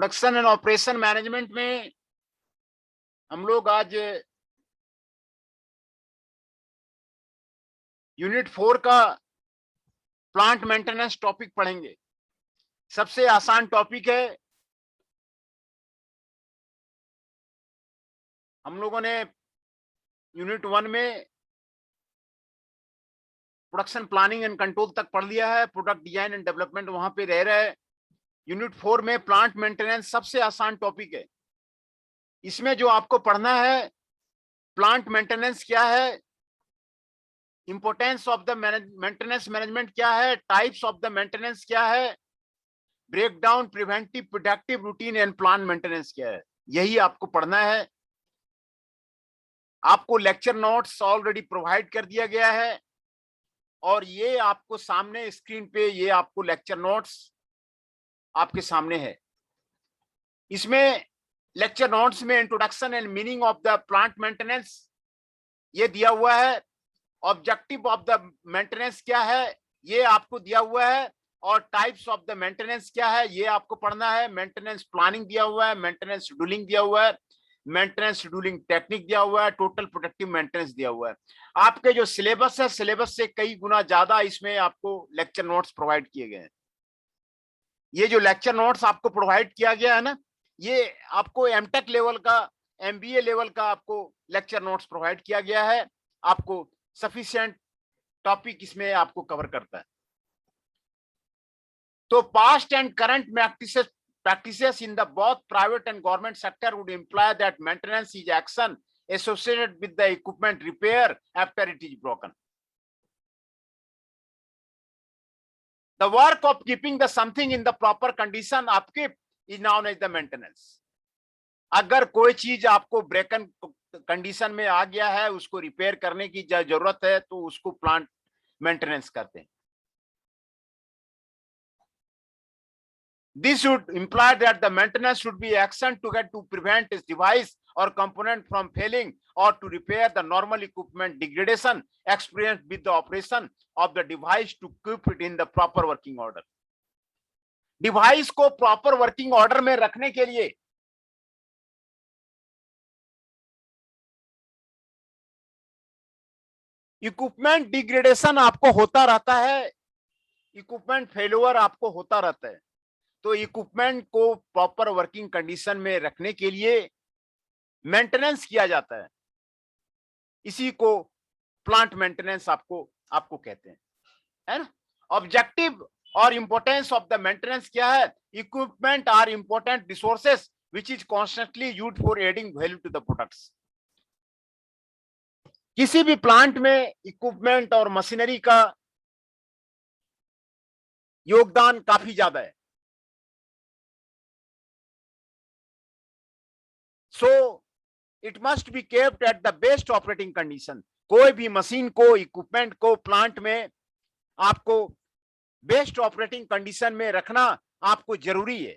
Production and operation management में हम लोग आज यूनिट 4 का प्लांट मेंटेनेंस टॉपिक पढ़ेंगे। सबसे आसान टॉपिक है। हम लोगों ने यूनिट 1 में प्रोडक्शन प्लानिंग एंड कंट्रोल तक पढ़ लिया है, प्रोडक्ट डिजाइन एंड डेवलपमेंट वहां पे रह रहे हैं। यूनिट 4 में प्लांट मेंटेनेंस सबसे आसान टॉपिक है। इसमें जो आपको पढ़ना है, प्लांट मेंटेनेंस क्या है, importance of the maintenance management क्या है, टाइप्स ऑफ द मेंटेनेंस क्या है, break down preventive productive routine and plan maintenance क्या है, यही आपको पढ़ना है। आपको लेक्चर नोट्स ऑलरेडी प्रोवाइड कर दिया गया है और ये आपको सामने स्क्रीन पे ये आपको लेक्चर नोट्स आपके सामने है। इसमें लेक्चर नोट्स में introduction and meaning of the plant maintenance ये दिया हुआ है। ऑब्जेक्टिव ऑफ द मेंटेनेंस क्या है ये आपको दिया हुआ है और टाइप्स ऑफ द मेंटेनेंस क्या है ये आपको पढ़ना है। मेंटेनेंस प्लानिंग दिया हुआ है, मेंटेनेंस शेड्यूलिंग दिया हुआ है, मेंटेनेंस शेड्यूलिंग टेक्निक दिया हुआ है, टोटल प्रोडक्टिव मेंटेनेंस दिया हुआ है। आपके जो सिलेबस है, सिलेबस से कई गुना ज्यादा इसमें आपको लेक्चर नोट्स प्रोवाइड किए गए हैं। ये जो लेक्चर नोट्स आपको प्रोवाइड किया गया है ना, ये आपको एमटेक लेवल का, एमबीए लेवल का आपको लेक्चर नोट्स प्रोवाइड किया गया है। आपको सफिशिएंट टॉपिक इसमें आपको कवर करता है। तो past and current practices in the both private and government sector would imply that maintenance is action associated with the equipment repair after it is broken. The work of keeping the something in the proper condition upkeep is known as the maintenance. अगर कोई चीज आपको ब्रेकन condition में आ गया है, उसको repair करने की जरूरत है, तो उसको प्लांट मेंटेनेंस करते हैं। This should imply that the maintenance should be action to prevent its device or component from failing or to repair the normal equipment degradation experienced with the operation of the device to keep it in the proper working order. Device को proper working order में रखने के लिए equipment degradation आपको होता रहता है, equipment failure आपको होता रहता है। तो इक्विपमेंट को प्रॉपर वर्किंग कंडीशन में रखने के लिए मेंटेनेंस किया जाता है। इसी को प्लांट मेंटेनेंस आपको कहते हैं, है ना। ऑब्जेक्टिव और इंपोर्टेंस ऑफ द मेंटेनेंस क्या है? Equipment are important resources which is constantly used for adding value to the products. किसी भी प्लांट में इक्विपमेंट और मशीनरी का योगदान काफी ज्यादा है। So it must be kept at the best operating condition. कोई भी मशीन को, इक्विपमेंट को प्लांट में आपको बेस्ट ऑपरेटिंग कंडीशन में रखना आपको जरूरी है।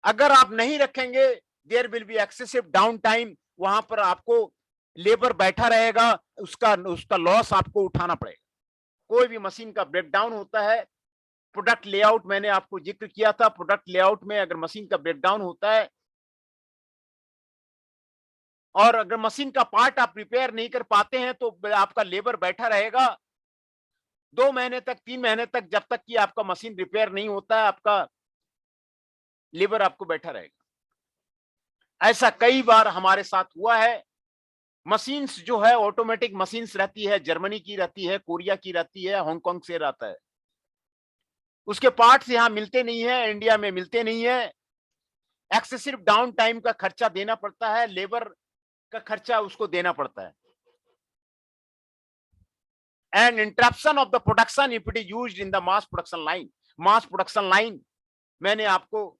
अगर आप नहीं रखेंगे, there will be excessive down time, वहां पर आपको लेबर बैठा रहेगा, उसका लॉस आपको उठाना पड़ेगा। कोई भी मशीन का ब्रेकडाउन होता है, प्रोडक्ट लेआउट मैंने आपको जिक्र किया था, प्रोडक्ट लेआउट में अगर मशीन का ब्रेकडाउन होता है और अगर मशीन का पार्ट आप रिपेयर नहीं कर पाते हैं तो आपका लेबर बैठा रहेगा 2 महीने तक, 3 महीने तक, जब तक कि आपका मशीन रिपेयर नहीं होता है, आपका लेबर आपको बैठा रहेगा। ऐसा कई बार हमारे साथ हुआ है। मशीन्स जो है ऑटोमेटिक मशीन्स रहती है, जर्मनी की रहती है, कोरिया की रहती है, हांगकांग से रहता है। उसके पार्ट्स यहां मिलते नहीं है, इंडिया में मिलते नहीं है। एक्सेसिव डाउन टाइम का खर्चा देना पड़ता है, लेबर का खर्चा उसको देना पड़ता है। And interruption of the production if it is used in the mass production line. Mass production line मैंने आपको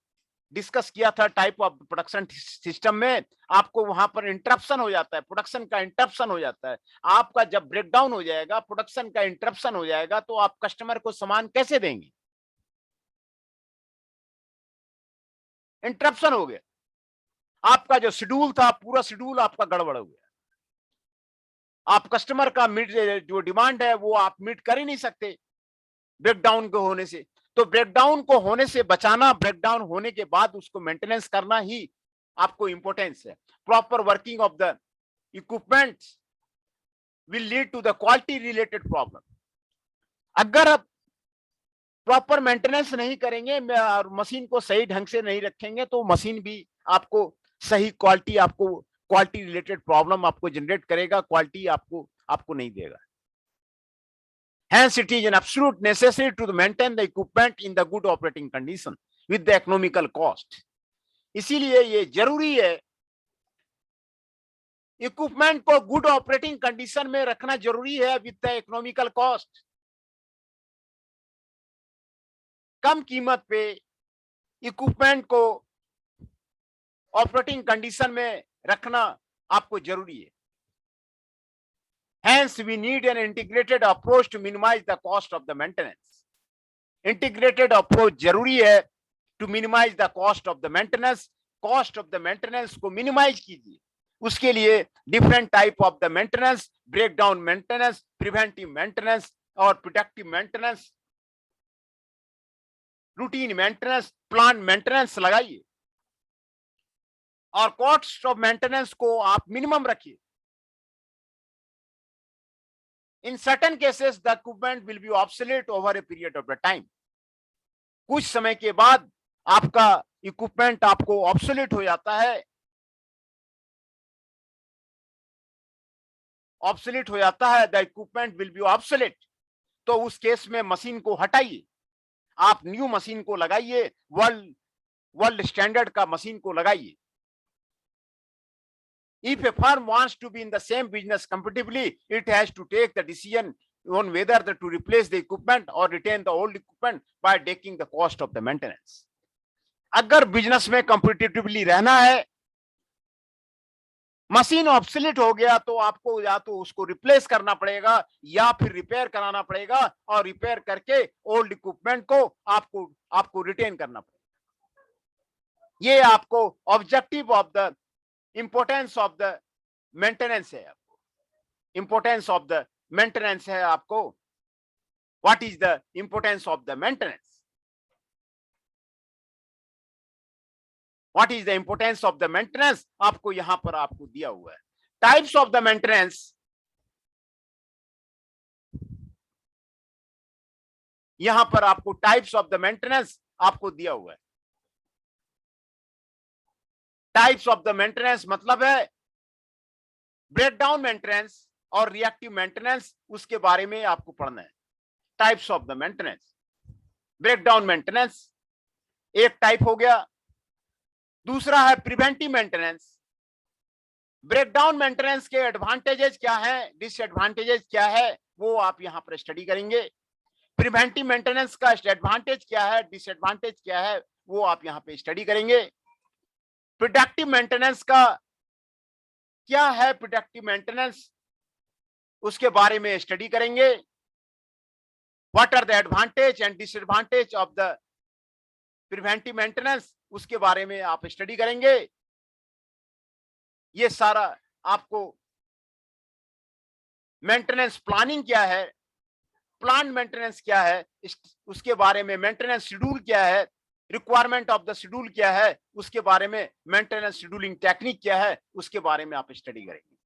डिस्कस किया था टाइप ऑफ प्रोडक्शन सिस्टम में। आपको वहां पर इंटरप्शन हो जाता है, प्रोडक्शन का इंटरप्शन हो जाता है। आपका जब ब्रेकडाउन हो जाएगा, प्रोडक्शन का इंटरप्शन हो जाएगा, तो आप कस्टमर को सामान कैसे देंगे? इंटरप्शन हो गया, आपका जो शेड्यूल था पूरा शेड्यूल आपका गड़बड़ हो गया। आप कस्टमर का मीट जो डिमांड है वो आप मीट कर ही नहीं सकते ब्रेकडाउन के होने से। तो ब्रेकडाउन को होने से बचाना, ब्रेकडाउन होने के बाद उसको मेंटेनेंस करना ही आपको इंपॉर्टेंस है। Proper working of the equipment will lead to the quality related problem. अगर आप प्रॉपर मेंटेनेंस नहीं करेंगे और मशीन को सही ढंग से नहीं रखेंगे तो मशीन भी आपको सही क्वालिटी, आपको क्वालिटी रिलेटेड प्रॉब्लम आपको जनरेट करेगा, क्वालिटी आपको नहीं देगा। Hence, it is an absolute necessity to maintain the equipment in the good operating condition with the economical cost. इसीलिए ये जरूरी है, इक्विपमेंट को गुड ऑपरेटिंग कंडीशन में रखना जरूरी है विद द इकोनॉमिकल कॉस्ट। कम कीमत पे इक्विपमेंट को ऑपरेटिंग कंडीशन में रखना आपको जरूरी है। Hence, we need an integrated approach to minimize the cost of the maintenance. Integrated approach जरूरी है to minimize the cost of the maintenance. Cost of the maintenance को minimize कीजिए। उसके लिए different type of the maintenance, breakdown maintenance, preventive maintenance और predictive maintenance, routine maintenance, plant maintenance लगाइए और cost of maintenance को आप minimum रखिए। In certain cases, the equipment will be obsolete over a period of the time. कुछ समय के बाद आपका इक्विपमेंट आपको ऑब्सोलेट हो जाता है, ऑब्सोलेट हो जाता है, the equipment will be obsolete. तो उस केस में मशीन को हटाइए, आप न्यू मशीन को लगाइए, वर्ल्ड स्टैंडर्ड का मशीन को लगाइए। If a firm wants to be in the same business competitively, it has to take the decision on whether to replace the equipment or retain the old equipment by taking the cost of the maintenance. अगर business में competitively रहना है, machine obsolete हो गया तो आपको या तो उसको रिप्लेस करना पड़ेगा या फिर रिपेयर कराना पड़ेगा और रिपेयर करके ओल्ड इक्विपमेंट को आपको रिटेन करना पड़ेगा। ये आपको objective of the importance of the maintenance है, आपको इंपोर्टेंस ऑफ द मेंटेनेंस है आपको। What is the importance of the maintenance? What is the importance of the maintenance? आपको यहां पर आपको दिया हुआ है। टाइप्स ऑफ द मेंटेनेंस, यहां पर आपको टाइप्स ऑफ द मेंटेनेंस आपको दिया हुआ है। टाइप्स ऑफ द मेंटेनेंस मतलब है ब्रेकडाउन मेंटेनेंस और रिएक्टिव मेंटेनेंस, उसके बारे में आपको पढ़ना है। Types of the maintenance, breakdown maintenance एक टाइप हो गया, दूसरा है प्रिवेंटिव मेंटेनेंस। ब्रेकडाउन मेंटेनेंस के एडवांटेजेस क्या है, डिसएडवांटेजेस क्या है, वो आप यहां पर स्टडी करेंगे। प्रिवेंटिव मेंटेनेंस का एडवांटेज क्या है, डिसएडवांटेज क्या है, वो आप यहां पे स्टडी करेंगे। प्रिडेक्टिव मेंटेनेंस का क्या है, प्रिडेक्टिव मेंटेनेंस उसके बारे में स्टडी करेंगे। What are the advantage and disadvantage of the preventive maintenance, उसके बारे में आप स्टडी करेंगे। ये सारा आपको मेंटेनेंस प्लानिंग क्या है, प्लान मेंटेनेंस क्या है, उसके बारे में मेंटेनेंस शेड्यूल क्या है, रिक्वायरमेंट ऑफ द शेड्यूल क्या है, उसके बारे में मेंटेनेंस शेड्यूलिंग टेक्निक क्या है, उसके बारे में आप स्टडी करेंगे।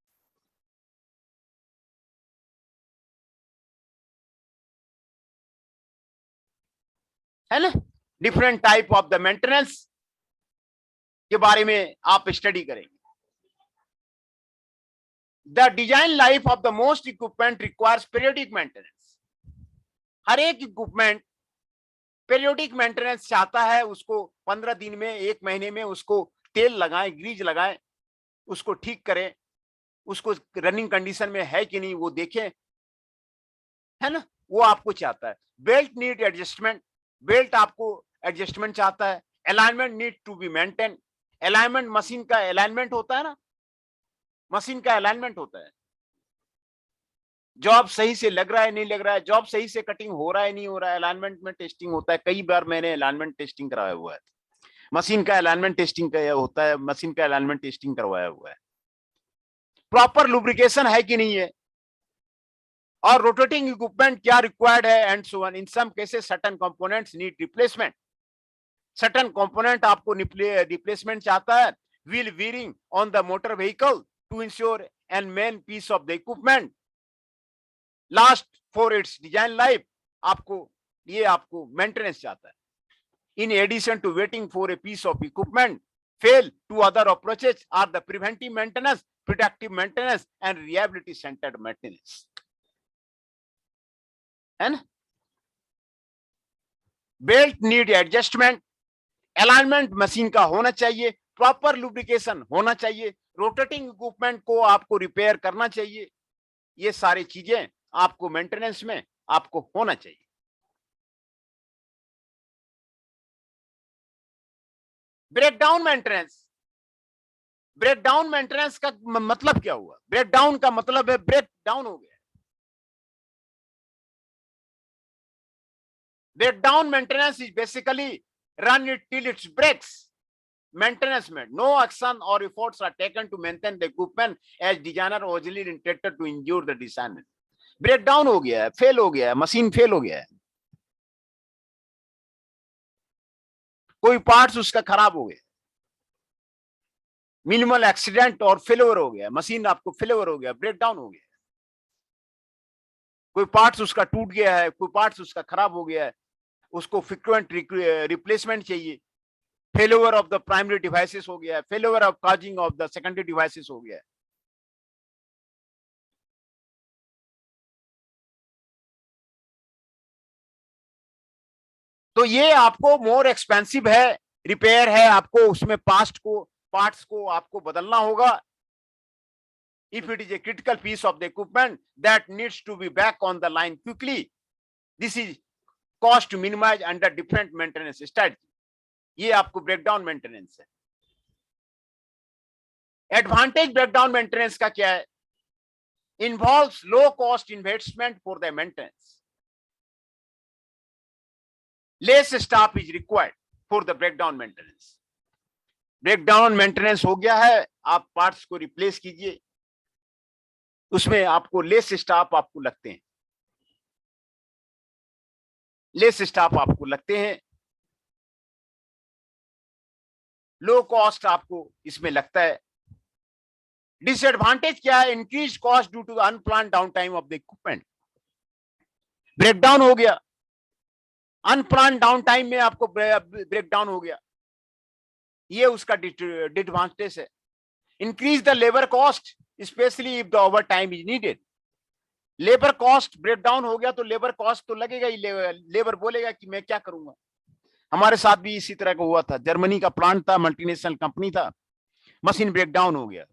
है ना, different type of the maintenance के बारे में आप स्टडी करेंगे। The design life of the most equipment requires periodic maintenance. हर एक इक्विपमेंट पीरियोडिक मेंटेनेंस चाहता है, उसको 15 दिन में, 1 महीने में उसको तेल लगाएं, ग्रीज लगाएं, उसको ठीक करें, उसको रनिंग कंडीशन में है कि नहीं वो देखें, है ना, वो आपको चाहता है। बेल्ट नीड एडजस्टमेंट, बेल्ट आपको एडजस्टमेंट चाहता है। Alignment need to be maintain, alignment machine का अलाइनमेंट होता है ना, मशीन का अलाइनमेंट होता है। जॉब सही से लग रहा है नहीं लग रहा है, जॉब सही से कटिंग हो रहा है नहीं हो रहा है, अलाइनमेंट में टेस्टिंग होता है। कई बार मैंने अलाइनमेंट टेस्टिंग कराया हुआ है, मशीन का अलाइनमेंट टेस्टिंग होता है, मशीन का अलाइनमेंट टेस्टिंग करवाया हुआ है। प्रॉपर लुब्रिकेशन है कि नहीं है, और रोटेटिंग इक्विपमेंट क्या रिक्वायर्ड है and so on. In some cases certain components need replacement, certain component आपको रिप्लेसमेंट चाहता है। Wheel bearing on the motor vehicle to ensure and main piece of the equipment last for its design life, आपको maintenance चाहता है। In addition to waiting for a piece of equipment fail, two other approaches are the preventive maintenance, predictive maintenance and reliability centered maintenance. And belt need adjustment, alignment machine का होना चाहिए, proper lubrication होना चाहिए, rotating equipment को आपको repair करना चाहिए। ये सारी चीजें आपको मेंटेनेंस में आपको होना चाहिए। ब्रेकडाउन मेंटेनेंस, ब्रेकडाउन मेंटेनेंस का मतलब क्या हुआ? ब्रेकडाउन का मतलब है ब्रेक डाउन हो गया। Breakdown maintenance is basically run it till it's breaks. Maintenance में नो एक्शन और efforts are taken to maintain the equipment as designer originally intended to ensure the design. Breakdown हो गया है, फेल हो गया है, मशीन फेल हो गया है, कोई पार्ट्स उसका खराब हो गया, मिनिमल एक्सीडेंट और फेलियर हो गया, मशीन आपको फेलियर हो गया, ब्रेकडाउन हो गया, कोई पार्ट्स उसका टूट गया है, कोई पार्ट्स उसका खराब हो गया है, उसको फ्रीक्वेंट रिप्लेसमेंट चाहिए। Failure of the primary devices हो गया है, failure of causing of the secondary devices हो गया है। तो ये आपको मोर एक्सपेंसिव है, रिपेयर है, आपको उसमें पार्ट्स को आपको बदलना होगा। If it is a critical piece of the equipment that needs to be back on the line quickly, this is cost to minimize under different maintenance strategy. ये आपको ब्रेकडाउन मेंटेनेंस है। एडवांटेज ब्रेकडाउन मेंटेनेंस का क्या है? Involves low cost investment for the maintenance. Less staff is required for the breakdown maintenance. Breakdown maintenance हो गया है, आप पार्ट्स को रिप्लेस कीजिए, उसमें आपको लेस स्टाफ आपको लगते हैं, लेस स्टाफ आपको लगते हैं, लो कॉस्ट आपको इसमें लगता है। डिसएडवांटेज क्या है? Increase cost due to the unplanned down time of the equipment. Breakdown हो गया, अनप्लान्ड डाउन टाइम में आपको ब्रेकडाउन हो गया, ये उसका डिसएडवांटेज है। Increase the labour cost specially if the over time is needed. Labour cost breakdown हो गया तो लेबर कॉस्ट तो लगेगा ही, लेबर बोलेगा कि मैं क्या करूंगा। हमारे साथ भी इसी तरह का हुआ था, जर्मनी का प्लांट था, मल्टीनेशनल कंपनी था, मशीन ब्रेकडाउन हो गया,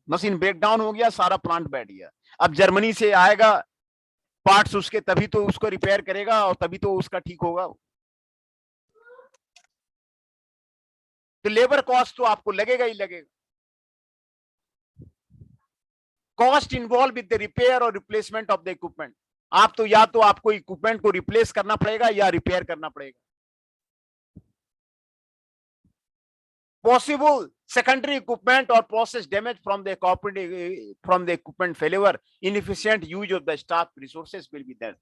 मशीन ब्रेकडाउन हो गया, सारा प्लांट बैठ गया। अब जर्मनी से आएगा पार्ट्स उसके, तभी तो उसको रिपेयर करेगा और तभी तो उसका ठीक होगा। तो लेबर कॉस्ट तो आपको लगेगा ही लगेगा। Cost involve with the repair और रिप्लेसमेंट ऑफ द इक्विपमेंट। आप तो या तो आपको इक्विपमेंट को रिप्लेस करना पड़ेगा या रिपेयर करना पड़ेगा। Possible secondary equipment or process damage from the equipment failure, inefficient use of the staff resources will be there.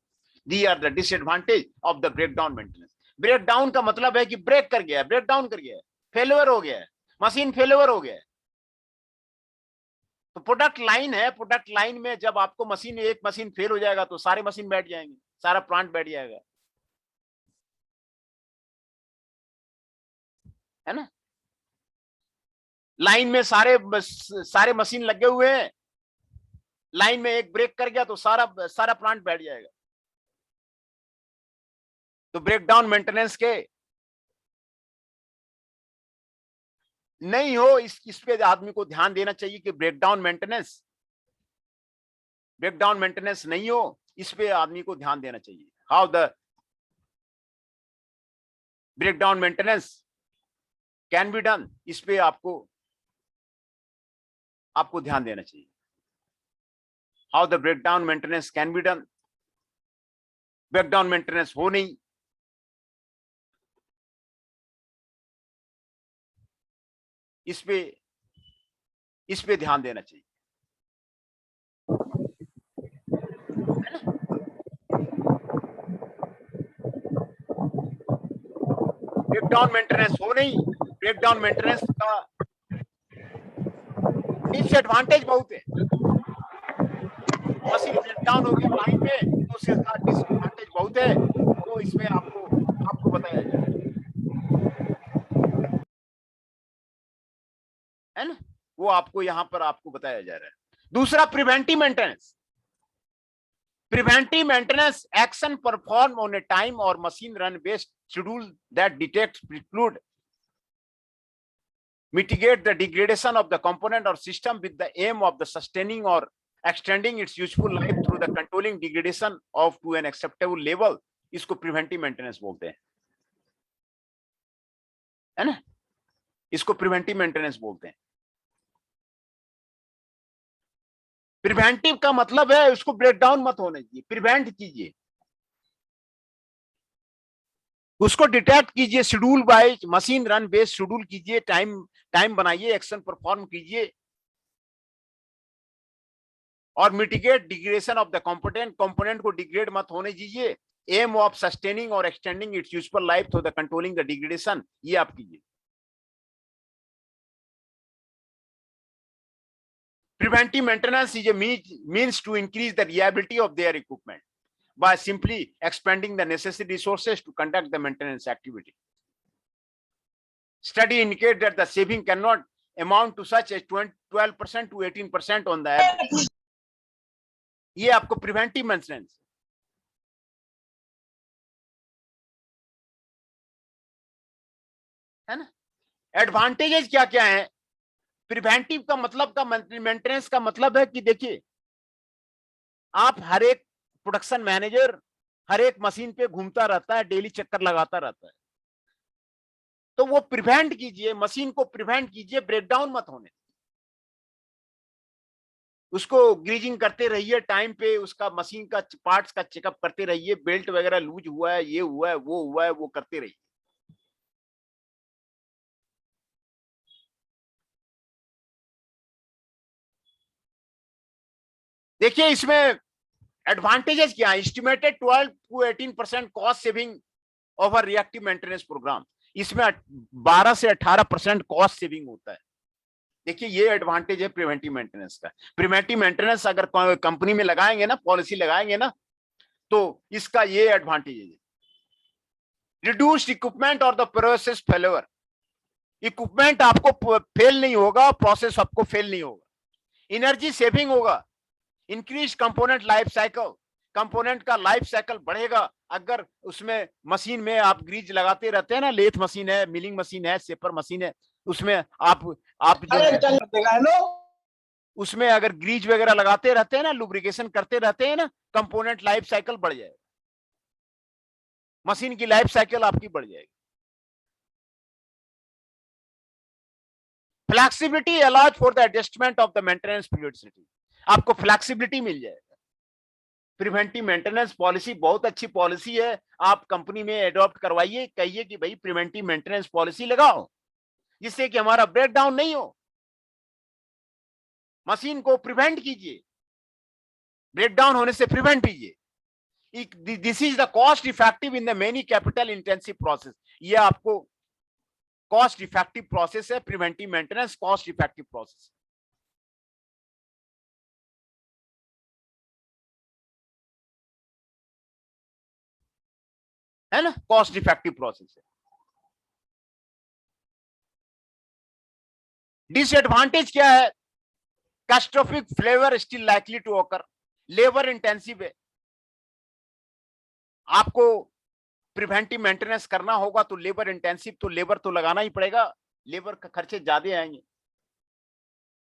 These are the disadvantage of the breakdown maintenance. Breakdown का मतलब है कि ब्रेक कर गया, ब्रेकडाउन कर गया, फेलियर हो गया, मशीन फेलियर हो गया। तो प्रोडक्ट लाइन है, प्रोडक्ट लाइन में जब आपको एक मशीन फेल हो जाएगा तो सारे मशीन बैठ जाएंगे, सारा प्लांट बैठ जाएगा, है ना। लाइन में सारे मशीन लगे हुए हैं, लाइन में एक ब्रेक कर गया तो सारा प्लांट बैठ जाएगा। तो ब्रेकडाउन मेंटेनेंस के नहीं हो, इस पे आदमी को ध्यान देना चाहिए कि ब्रेकडाउन मेंटेनेंस नहीं हो, इस पे आदमी को ध्यान देना चाहिए। How the breakdown maintenance can be done, इस पे आपको ध्यान देना चाहिए। How the breakdown maintenance can be done, breakdown maintenance हो नहीं, इस पे ध्यान देना चाहिए, है ना। डाउन मेंटेनेंस हो नहीं। ब्रेक डाउन मेंटेनेंस का डिसएडवांटेज बहुत है। मशीन ब्रेक डाउन हो गया टाइम पे तो उसका डिसएडवांटेज बहुत है, तो इसमें आपको आपको बताया जा रहा है ना, वो आपको यहाँ पर आपको बताया जा रहा है। दूसरा preventive maintenance. Preventive maintenance action performed on a time or machine run based schedule that detects, preclude, mitigate the degradation of the component or system with the aim of the sustaining or extending its useful life through the controlling degradation of to an acceptable level. इसको preventive maintenance बोलते हैं, है ना, इसको preventive maintenance बोलते हैं। Preventive का मतलब है उसको ब्रेक डाउन मत होने दीजिए, प्रिवेंट कीजिए, उसको डिटेक्ट कीजिए, schedule by machine run based schedule कीजिए, टाइम बनाइए, एक्शन परफॉर्म कीजिए, और mitigate degradation of the component को डिग्रेड मत होने दीजिए, एम ऑफ सस्टेनिंग और extending its useful life through the controlling the degradation, ये आप कीजिए। Preventive maintenance is a means to increase the reliability of their equipment by simply expanding the necessary resources to conduct the maintenance activity. Study indicate that the saving cannot amount to such as 12% to 18% on the average. ये आपको preventive maintenance है ना। Advantages क्या क्या है? Preventive का मतलब का मेंटेनेंस का मतलब है कि देखिए, आप हर एक प्रोडक्शन मैनेजर हर एक मशीन पे घूमता रहता है, डेली चक्कर लगाता रहता है, तो वो प्रिवेंट कीजिए, मशीन को प्रिवेंट कीजिए, ब्रेकडाउन मत होने, उसको ग्रीजिंग करते रहिए टाइम पे, उसका मशीन का पार्ट्स का चेकअप करते रहिए, बेल्ट वगैरह लूज हुआ है, ये हुआ है, वो हुआ है, वो करते रहिए। देखिए इसमें एडवांटेजेस क्या है? Estimated 12 to 18% cost saving over reactive maintenance program, इसमें 12 से 18% कॉस्ट सेविंग होता है। देखिए ये एडवांटेज है प्रिवेंटिव मेंटेनेंस का। प्रिवेंटिव मेंटेनेंस अगर कंपनी में लगाएंगे ना, पॉलिसी लगाएंगे ना, तो इसका ये एडवांटेज है। रिड्यूस्ड इक्विपमेंट और द प्रोसेस फेलियर, इक्विपमेंट आपको फेल नहीं होगा, प्रोसेस आपको फेल नहीं होगा। एनर्जी सेविंग होगा, increase component life cycle, component का लाइफ साइकिल बढ़ेगा। अगर उसमें मशीन में आप ग्रीज लगाते रहते हैं ना, लेथ मशीन है, मिलिंग मशीन है, सेपर मशीन है, उसमें आप जो है उसमें अगर ग्रीज वगैरह लगाते रहते हैं ना, लुब्रिकेशन करते रहते हैं ना, कंपोनेंट लाइफ साइकिल बढ़ जाएगा, मशीन की लाइफ साइकिल आपकी बढ़ जाएगी। Flexibility allows for the adjustment of the maintenance periodicity, आपको फ्लेक्सिबिलिटी मिल जाएगा। प्रिवेंटिव मेंटेनेंस पॉलिसी बहुत अच्छी पॉलिसी है, आप कंपनी में एडॉप्ट करवाइए, कहिए कि भाई प्रिवेंटिव मेंटेनेंस पॉलिसी लगाओ, जिससे कि हमारा ब्रेकडाउन नहीं हो, मशीन को प्रिवेंट कीजिए, ब्रेकडाउन होने से प्रिवेंट कीजिए। This is the cost effective in the many capital intensive process, ये आपको कॉस्ट इफेक्टिव प्रोसेस है, preventive maintenance cost effective process है ना, कॉस्ट इफेक्टिव प्रोसेस है। डिसएडवांटेज क्या है? Catastrophic failure still likely to occur, labour intensive है, आपको प्रिवेंटिव मेंटेनेंस करना होगा तो लेबर इंटेंसिव, तो लेबर तो लगाना ही पड़ेगा, लेबर का खर्चे ज्यादा आएंगे,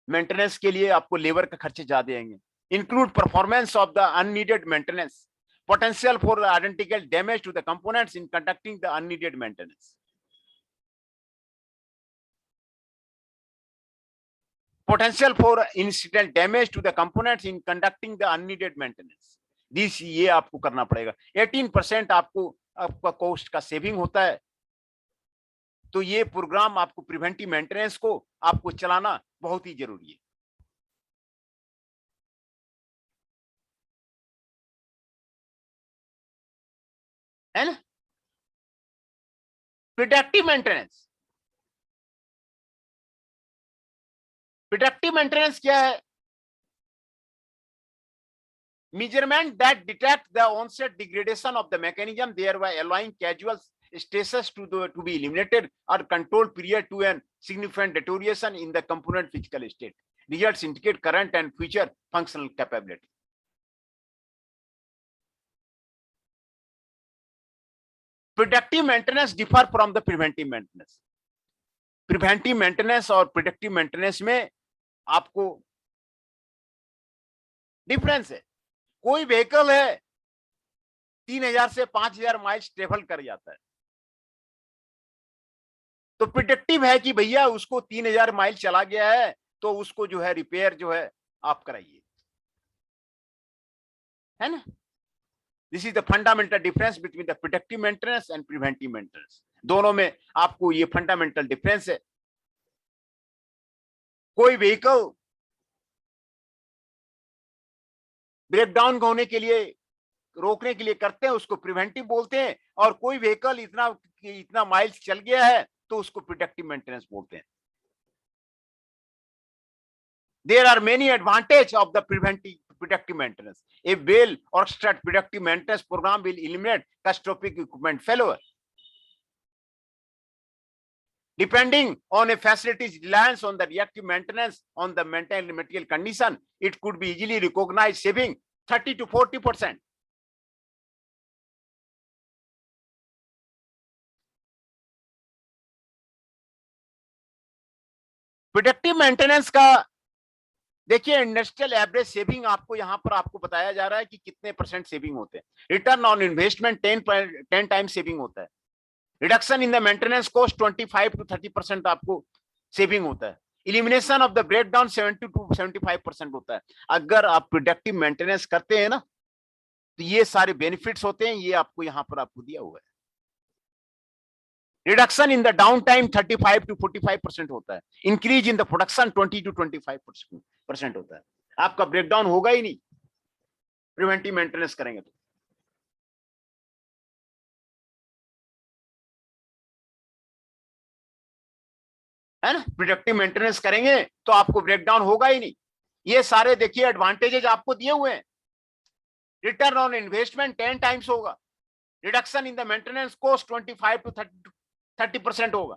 मेंटेनेंस के लिए आपको लेबर का खर्चे ज्यादा आएंगे। Include performance of the unneeded maintenance, potential for identical damage to the components in conducting the unneeded maintenance. Potential for incidental damage to the components in conducting the unneeded maintenance. This ये आपको करना पड़ेगा। 18% आपको आपका cost का saving होता है, तो ये प्रोग्राम आपको प्रिवेंटिव मेंटेनेंस को आपको चलाना बहुत ही जरूरी है ना। प्रोडक्टिव मेंटेनेंस, प्रोडक्टिव मेंटेनेंस क्या है? Measurement that detect the onset degradation of the mechanism, thereby allowing casual stresses to be eliminated or controlled prior to an significant deterioration in the component physical state. Results indicate current and future functional capability. Predictive maintenance differ from the preventive maintenance. Preventive maintenance और predictive maintenance में आपको difference है। कोई vehicle है 3000 से 5000 miles travel कर जाता है, तो प्रिडिक्टिव है कि भैया उसको 3000 माइल चला गया है तो उसको जो है रिपेयर जो है आप कराइए, है ना। This is the fundamental difference between the predictive maintenance and preventive maintenance. दोनों में आपको ये फंडामेंटल डिफरेंस है। कोई व्हीकल ब्रेकडाउन होने के लिए रोकने के लिए करते हैं उसको प्रिवेंटिव बोलते हैं, और कोई व्हीकल इतना माइल्स चल गया है तो उसको प्रिडिक्टिव मेंटेनेंस बोलते हैं। There are many advantages of the predictive maintenance. A well-orchestrated predictive maintenance program will eliminate catastrophic equipment failure. Depending on a facility's reliance on the reactive maintenance on the maintained material condition, it could be easily recognized saving 30 to 40%. Productive maintenance का देखिए industrial average saving आपको यहां पर आपको बताया जा रहा है कि कितने परसेंट सेविंग होते हैं। Return on investment 10 time saving होता है। Reduction in the maintenance cost 25 to 30% आपको सेविंग होता है। Elimination of the breakdown 70 to 75% होता है। अगर आप प्रोडक्टिव मेंटेनेंस करते हैं ना तो ये सारे बेनिफिट्स होते हैं, ये आपको यहां पर आपको दिया हुआ है। Reduction in the down time 35 to 45% होता है। Increase in the production 20 to 25% होता है। आपका ब्रेकडाउन होगा ही नहीं प्रिवेंटिव मेंटेनेंस करेंगे तो। है ना, प्रोडक्टिव मेंटेनेंस करेंगे तो आपको ब्रेकडाउन होगा ही नहीं। ये सारे देखिए एडवांटेजेस आपको दिए हुए हैं। रिटर्न ऑन इन्वेस्टमेंट 10 टाइम्स होगा। Reduction in the maintenance cost 25 to 30% होगा।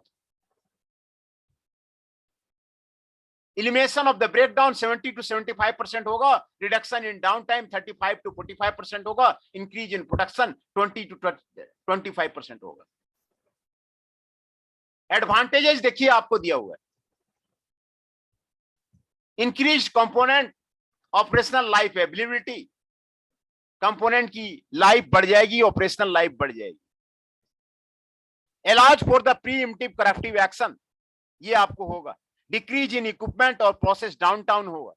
Elimination of the breakdown 70 to 75% होगा। Reduction in down time 35 to 45% होगा। इंक्रीज इन प्रोडक्शन 20 to 25% होगा। एडवांटेजेस देखिए आपको दिया हुआ है। Increase component operational life ability, component की लाइफ बढ़ जाएगी, ऑपरेशनल लाइफ बढ़ जाएगी। इलाज for the preemptive corrective action, ये आपको होगा। डिक्रीज इन इक्विपमेंट और प्रोसेस डाउन होगा।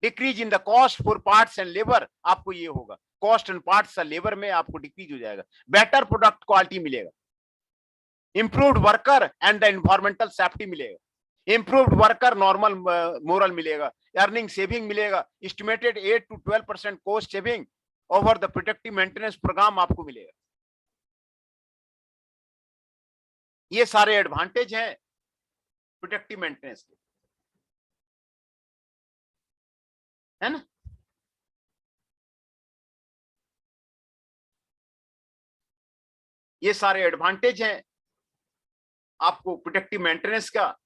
Decrease in the cost for parts and labour, आपको ये होगा। कॉस्ट एंड पार्ट्स और लेबर में आपको डिक्रीज हो जाएगा। बेटर प्रोडक्ट क्वालिटी मिलेगा। Improved worker and the environmental safety मिलेगा। इंप्रूव्ड वर्कर नॉर्मल मोरल मिलेगा। अर्निंग सेविंग मिलेगा। Estimated 8 to 12% cost saving over the productive maintenance program आपको मिलेगा। ये सारे एडवांटेज हैं प्रोडक्टिव मेंटेनेंस के, है ना। ये सारे एडवांटेज हैं आपको प्रोडक्टिव मेंटेनेंस का,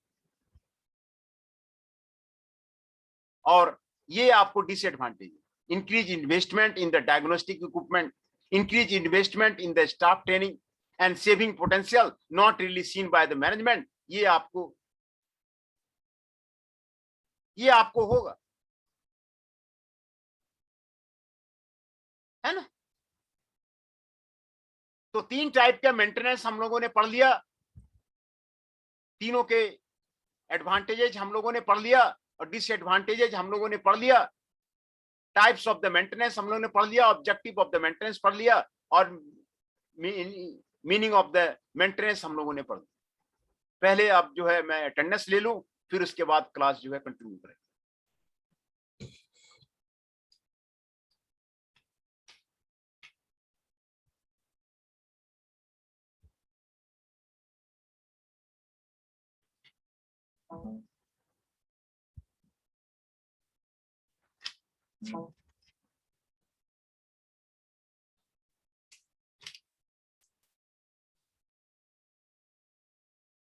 और ये आपको डिसएडवांटेज है। Increase investment in the diagnostic equipment, increase investment in the staff training and saving potential not really seen by the management, ये आपको होगा, है ना। तो 3 टाइप का मेंटेनेंस हम लोगों ने पढ़ लिया। तीनों के एडवांटेजेस हम लोगों ने पढ़ लिया और डिसएडवांटेजेस हम लोगों ने पढ़ लिया। टाइप्स ऑफ द मेंटेनेंस हम लोगों ने पढ़ लिया। ऑब्जेक्टिव ऑफ द मेंटेनेंस पढ़ लिया और मीनिंग ऑफ द मेंटेनेंस हम लोगों ने पढ़ लिया। पहले अब जो है मैं अटेंडेंस ले लूं, फिर उसके बाद क्लास जो है कंटिन्यू करें।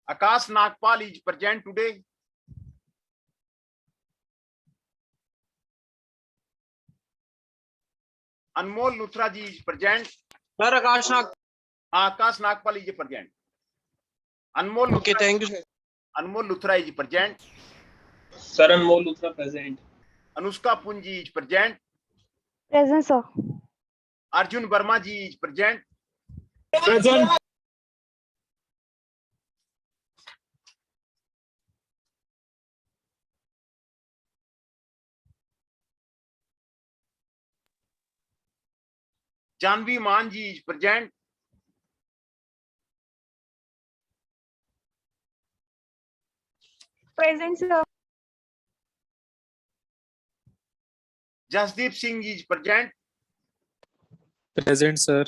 Akash Nagpal is present today. Anmol Luthra ji is present. Sir, Akash Nagpal is present. Anmol okay, Luthra, thank you, sir. Anmol Luthra is present. Sir, Anmol Luthra present. Anushka Punji is present. Present, sir. Arjun Verma ji is present. Present. Janvi Man ji is present. Present, sir. Jasdeep Singh ji is present. Present, sir.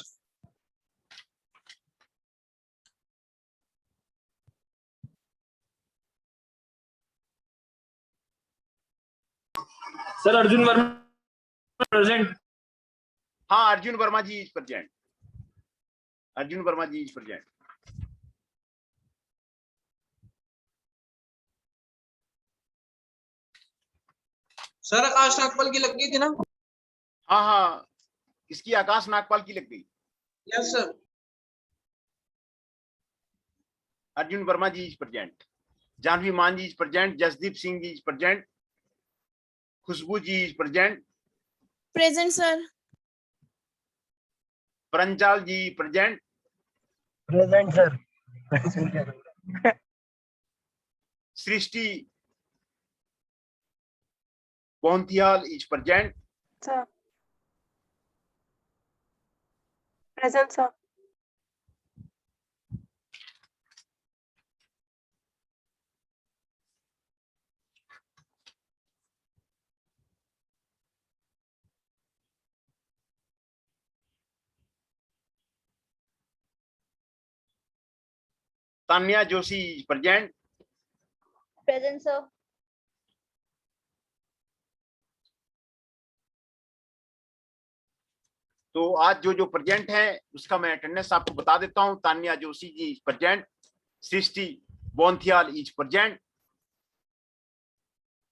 Sir, Arjun Verma present. हाँ, Arjun Verma ji is present. Arjun Verma ji is present. Sir, Akash Nagpal की लग गई थी ना? हाँ हाँ, इसकी आकाश नागपाल की लग गई. Yes sir. Arjun Verma ji is present. Janvi Maan ji is present. Jasdeep Singh ji is present. Khushboo ji is present. Present, sir. Paranjal ji present. Present sir. Srishti Bohantiyal is present. Sir. Present, sir. Tanya Joshi is present. Present, sir. तो आज जो प्रेजेंट है उसका मैं अटेंडेंस आपको बता देता हूं. Tanya Joshi ji is present. Srishti Bohantiyal is present.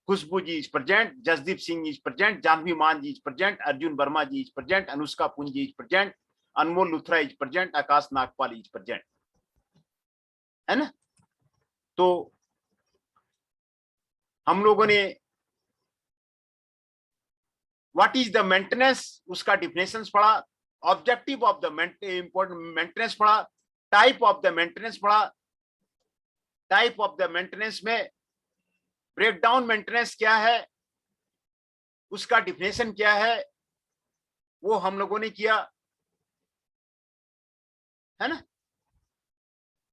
Khushboo ji is present. Jasdeep Singh is present. Janvi Maan ji is present. Arjun Verma ji is present. Anushka Punj ji is present. Anmol Luthra is present. Akash Nagpal is present. है ना? तो हम लोगों ने व्हाट इज द मेंटेनेंस उसका डिफिनेशन पढ़ा. ऑब्जेक्टिव ऑफ द मेंटेनेंस पढ़ा. टाइप ऑफ द मेंटेनेंस पढ़ा. टाइप ऑफ द मेंटेनेंस में ब्रेकडाउन मेंटेनेंस क्या है, उसका डिफिनेशन क्या है, वो हम लोगों ने किया. है ना?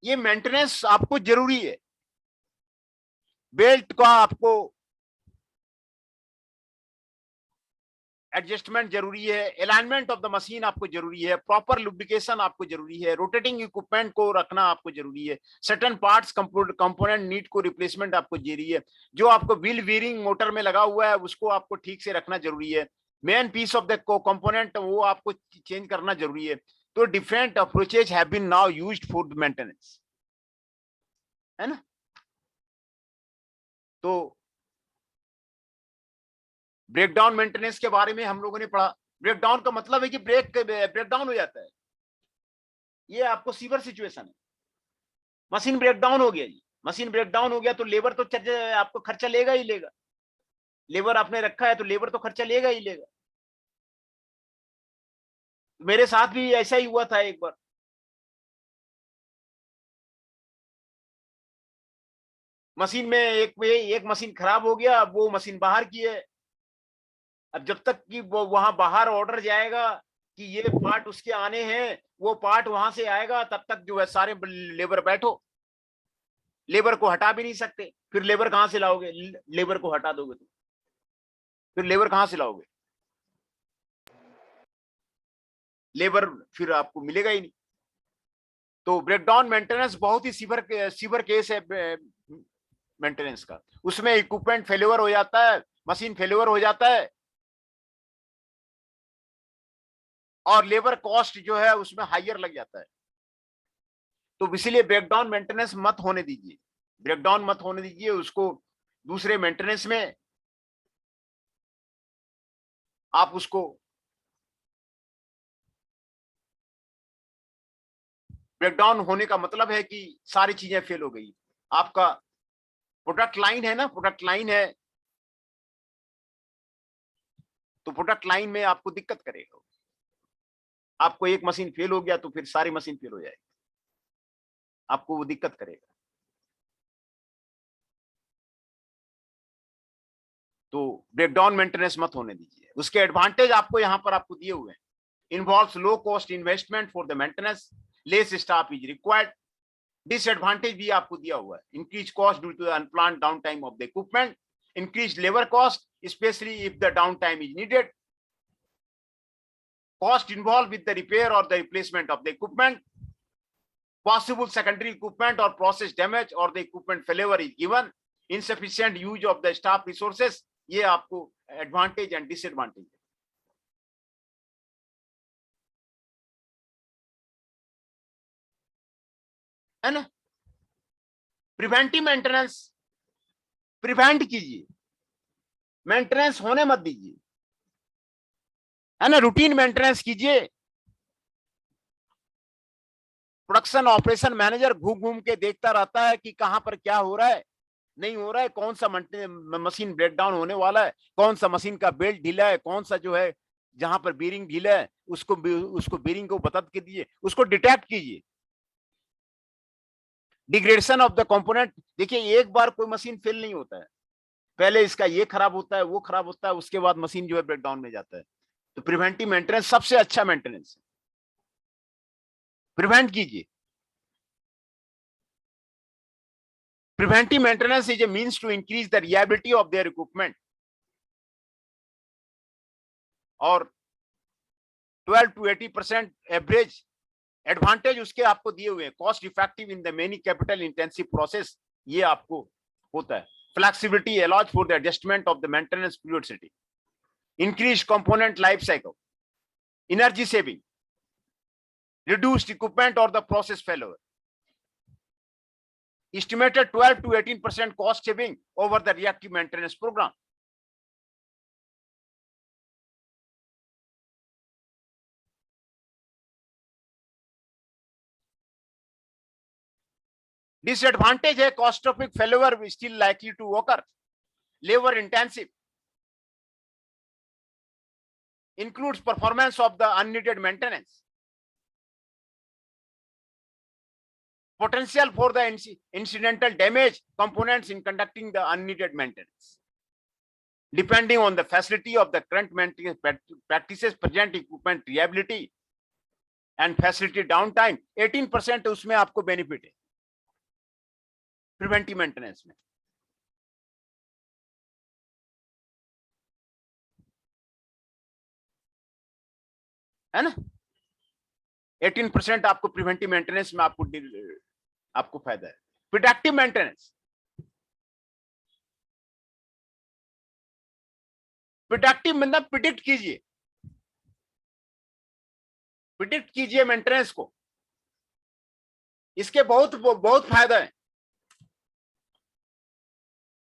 ये मेंटेनेंस आपको जरूरी है. बेल्ट का आपको एडजस्टमेंट जरूरी है. अलाइनमेंट ऑफ द मशीन आपको जरूरी है. प्रॉपर लुब्रिकेशन आपको जरूरी है. रोटेटिंग इक्विपमेंट को रखना आपको जरूरी है. सर्टेन पार्ट्स कंपोनेंट नीड को रिप्लेसमेंट आपको जरूरी है. जो आपको व्हील बीयरिंग मोटर में लगा हुआ है उसको आपको ठीक से रखना जरूरी है. Main piece of the component वो आपको चेंज करना जरूरी है. तो different approaches have been now used for the maintenance. है ना? तो ब्रेकडाउन मेंटेनेंस के बारे में हम लोगों ने पढ़ा. ब्रेकडाउन का मतलब है कि ब्रेकडाउन हो जाता है. ये आपको सीवर सिचुएशन है. मशीन ब्रेकडाउन हो गया जी. मशीन ब्रेकडाउन हो गया तो लेबर तो आपको खर्चा लेगा ही लेगा. लेबर आपने रखा है तो लेबर तो खर्चा लेगा ही लेगा. मेरे साथ भी ऐसा ही हुआ था एक बार. मशीन में एक मशीन खराब हो गया. वो मशीन बाहर की है. अब जब तक कि वो वहां बाहर ऑर्डर जाएगा कि ये पार्ट उसके आने हैं, वो पार्ट वहां से आएगा, तब तक जो है सारे लेबर बैठो. लेबर को हटा भी नहीं सकते. फिर लेबर कहां से लाओगे? लेबर को हटा दोगे तो फिर लेबर कहां से लाओगे? लेबर फिर आपको मिलेगा ही नहीं. तो ब्रेकडाउन मेंटेनेंस बहुत ही सीवर केस है. मेंटेनेंस का। उसमें इक्विपमेंट फेल्योर हो जाता है, मशीन फेल्योर हो जाता है, और लेबर कॉस्ट जो है उसमें हाइयर लग जाता है। तो इसलिए ब्रेकडाउन मेंटेनेंस मत होने दीजिए, ब्रेकडाउन मत होने दीजिए, उसको दूसरे मेंटेनेंस में आप उसको ब्रेकडाउन होने का मतलब है कि सारी चीजें फेल हो गई। आपका प्रोडक्ट लाइन है ना, प्रोडक्ट लाइन है, तो प्रोडक्ट लाइन में आपको दिक्कत करेगा। आपको एक मशीन फेल हो गया तो फिर सारी मशीन फेल हो जाएगी, आपको वो दिक्कत करेगा। तो ब्रेकडाउन मेंटेनेंस मत होने दीजिए। उसके एडवांटेज आपको यहां पर आपको दिए हुए हैं। Involves low cost investment for the maintenance, less staff is required. Disadvantage भी आपको दिया हुआ है। Increase cost due to unplanned down time of the equipment, increase labour cost specially if the down time is needed, cost involved with the repair or the replacement of the equipment, possible secondary equipment or process damage or the equipment failure is given, insufficient use of the staff resources, ये आपको advantage and disadvantage है ना। Preventive maintenance, prevent कीजिए, maintenance होने मत दीजिए, है ना। रूटीन मेंटेनेंस कीजिए। प्रोडक्शन ऑपरेशन मैनेजर घूम घूम के देखता रहता है कि कहां पर क्या हो रहा है, नहीं हो रहा है, कौन सा मशीन ब्रेकडाउन होने वाला है, कौन सा मशीन का बेल्ट ढीला है, कौन सा जो है जहां पर बीरिंग ढीला है उसको बीरिंग को बता के दीजिए, उसको डिटेक्ट कीजिए। डिग्रेडेशन ऑफ द कंपोनेंट, देखिए एक बार कोई मशीन फेल नहीं होता है, पहले इसका ये खराब होता है, वो खराब होता है, उसके बाद मशीन जो है ब्रेकडाउन में जाता है। तो प्रिवेंटिव मेंटेनेंस सबसे अच्छा मेंटेनेंस है, प्रिवेंट कीजिए। Preventive maintenance is a means to increase the reliability of their equipment, और 12 to 80% एवरेज एडवांटेज उसके आपको दिए हुए हैं। Cost effective in the many capital intensive process, ये आपको होता है। Flexibility allows for the adjustment of the maintenance periodicity, increase component life cycle, energy saving, reduced equipment और the process failure, estimated 12 to 18% cost saving over the reactive maintenance program. Disadvantage है catastrophic failure still likely to occur, labor intensive, includes performance of the unneeded maintenance, potential for the incidental damage components in conducting the unneeded maintenance, depending on the facility of the current maintenance practices, present equipment reliability and facility downtime, 18% उसमें आपको benefit है preventive maintenance में, है ना। 18% आपको preventive maintenance में आपको फायदा है। प्रोडक्टिव मेंटेनेंस, प्रोडक्टिव मतलब प्रिडिक्ट कीजिए मेंटेनेंस को, इसके बहुत फायदा है।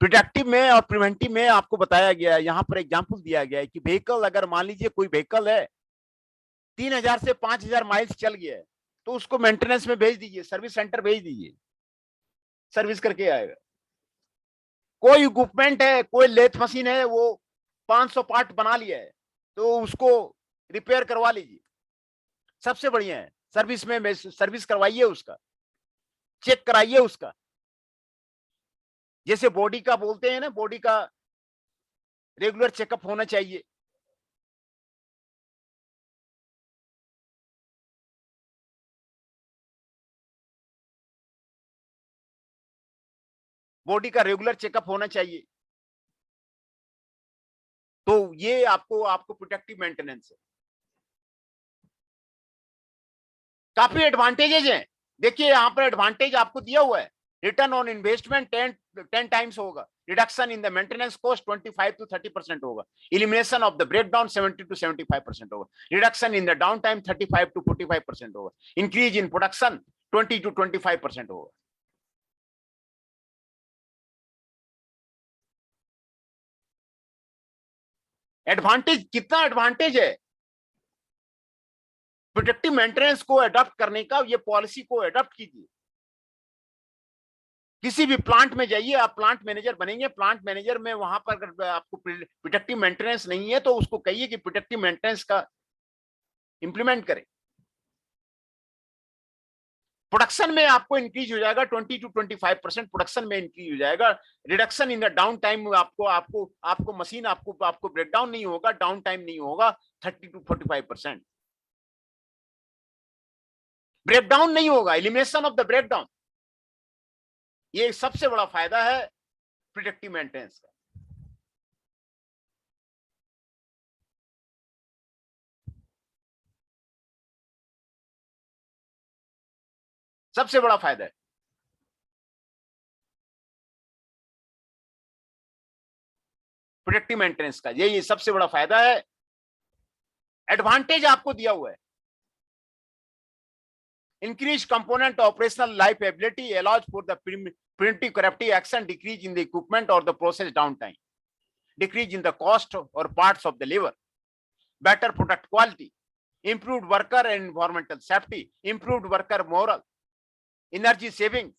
प्रोडक्टिव में और प्रिवेंटिव में आपको बताया गया है, यहां पर एग्जांपल दिया गया है कि व्हीकल, अगर मान लीजिए कोई व्हीकल है 3000 से 5000 माइल्स चल गया है, तो उसको मेंटेनेंस में भेज दीजिए, सर्विस सेंटर भेज दीजिए, सर्विस करके आएगा। कोई इक्विपमेंट है, कोई लेथ मशीन है, वो 500 पार्ट बना लिया है, तो उसको रिपेयर करवा लीजिए, सबसे बढ़िया है। सर्विस में सर्विस करवाइए, उसका चेक कराइए उसका, जैसे बॉडी का बोलते हैं ना, बॉडी का रेगुलर चेकअप होना चाहिए। बॉडी का रेगुलर चेकअप होना चाहिए। तो ये आपको प्रोटेक्टिव मेंटेनेंस है। काफी एडवांटेजेस हैं, देखिए यहां पर एडवांटेज आपको दिया हुआ है। रिटर्न ऑन इन्वेस्टमेंट 10 टाइम्स होगा, reduction in the maintenance cost 25 to 30% होगा, elimination of the breakdown 70 to 75% होगा, reduction in the down time 35 to 45% होगा, इंक्रीज इन प्रोडक्शन 20 to 25% होगा। एडवांटेज, कितना एडवांटेज है प्रोडक्टिव मेंटेनेंस को अडॉप्ट करने का। ये पॉलिसी को अडॉप्ट कीजिए। किसी भी प्लांट में जाइए, आप प्लांट मैनेजर बनेंगे, प्लांट मैनेजर में वहां पर अगर आपको प्रोडक्टिव मेंटेनेंस नहीं है तो उसको कहिए कि प्रोडक्टिव मेंटेनेंस का इंप्लीमेंट करें। प्रोडक्शन में आपको इंक्रीज हो जाएगा 20 to 25%, प्रोडक्शन में इंक्रीज हो जाएगा। Reduction in the down time, आपको मशीन आपको ब्रेकडाउन नहीं होगा, डाउन टाइम नहीं होगा, 30 to 45%। ब्रेकडाउन नहीं होगा, एलिमिनेशन ऑफ द ब्रेकडाउन। ये सबसे बड़ा फायदा है प्रिडिक्टिव मेंटेनेंस का। सबसे बड़ा फायदा है प्रिडिक्टिव मेंटेनेंस का, ये सबसे बड़ा फायदा है। एडवांटेज आपको दिया हुआ है। Increased component operational liability allows for the preventive corrective action, decrease in the equipment or the process downtime, decrease in the cost or parts of the labor, better product quality, improved worker and environmental safety, improved worker morale, energy savings।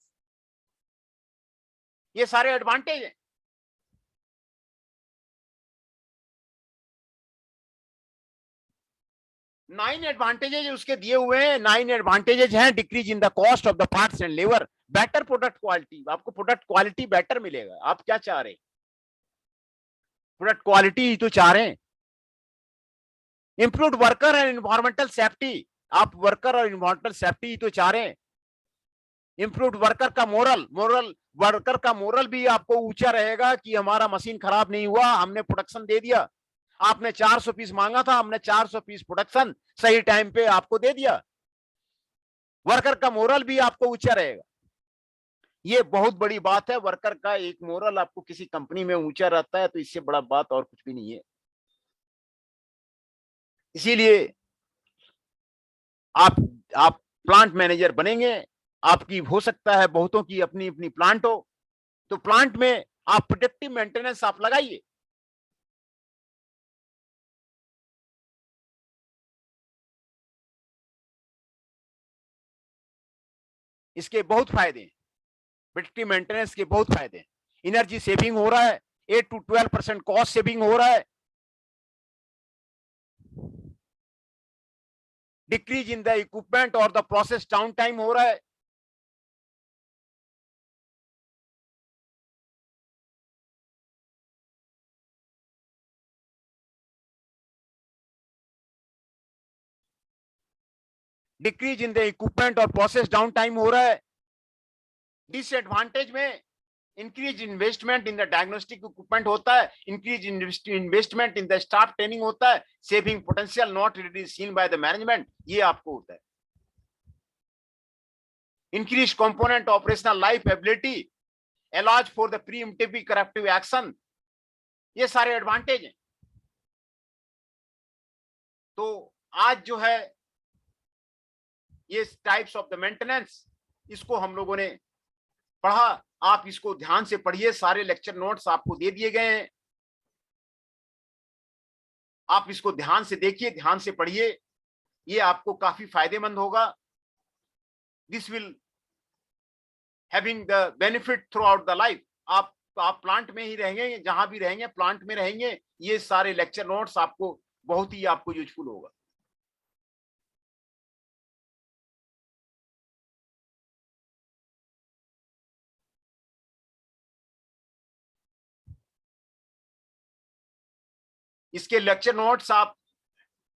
ये सारे advantage हैं। Nine advantages उसके दिए हुए हैं। 9 advantages हैं। Decrease in the cost of the parts and labour, better product quality, आपको product quality better मिलेगा। आप क्या चाह रहे हैं? प्रोडक्ट क्वालिटी ही तो चाह रहे हैं। Improved worker and environmental safety, आप वर्कर और एनवायरमेंटल सेफ्टी ही तो चाह रहे हैं। इंप्रूव्ड वर्कर का मोरल, वर्कर का मोरल भी आपको ऊंचा रहेगा कि हमारा मशीन खराब नहीं हुआ, हमने प्रोडक्शन दे दिया। आपने 400 पीस मांगा था, हमने 400 पीस प्रोडक्शन सही टाइम पे आपको दे दिया। वर्कर का मोरल भी आपको ऊंचा रहेगा। ये बहुत बड़ी बात है। वर्कर का एक मोरल आपको किसी कंपनी में ऊंचा रहता है तो इससे बड़ा बात और कुछ भी नहीं है। इसीलिए आप प्लांट मैनेजर बनेंगे। आपकी हो सकता है बहुतों की अपनी अपनी प्लांट हो, तो प्लांट में आप प्रोडक्टिव मेंटेनेंस आप लगाइए। इसके बहुत फायदे हैं, प्रिडिक्टिव मेंटेनेंस के बहुत फायदे हैं। एनर्जी सेविंग हो रहा है, 8 to 12% कॉस्ट सेविंग हो रहा है। डिक्रीज इन द इक्विपमेंट और द प्रोसेस डाउन टाइम हो रहा है। डिक्रीज इन द इक्विपमेंट और प्रोसेस डाउन टाइम हो रहा है। डिसएडवांटेज में increase investment in the diagnostic equipment होता है, increase investment in the staff training होता है, saving potential not really seen by the management, ये आपको होता है। Increase component operational life ability, allows for the preemptive corrective action, ये सारे एडवांटेज हैं। तो आज जो है ये टाइप्स ऑफ द मेंटेनेंस, इसको हम लोगों ने पढ़ा। आप इसको ध्यान से पढ़िए, सारे लेक्चर नोट्स आपको दे दिए गए हैं। आप इसको ध्यान से देखिए, ध्यान से पढ़िए, ये आपको काफी फायदेमंद होगा। This will having the benefit through out the life. आप प्लांट में ही रहेंगे, जहां भी रहेंगे प्लांट में रहेंगे, ये सारे लेक्चर नोट्स आपको बहुत ही आपको यूजफुल होगा। इसके लेक्चर नोट्स आप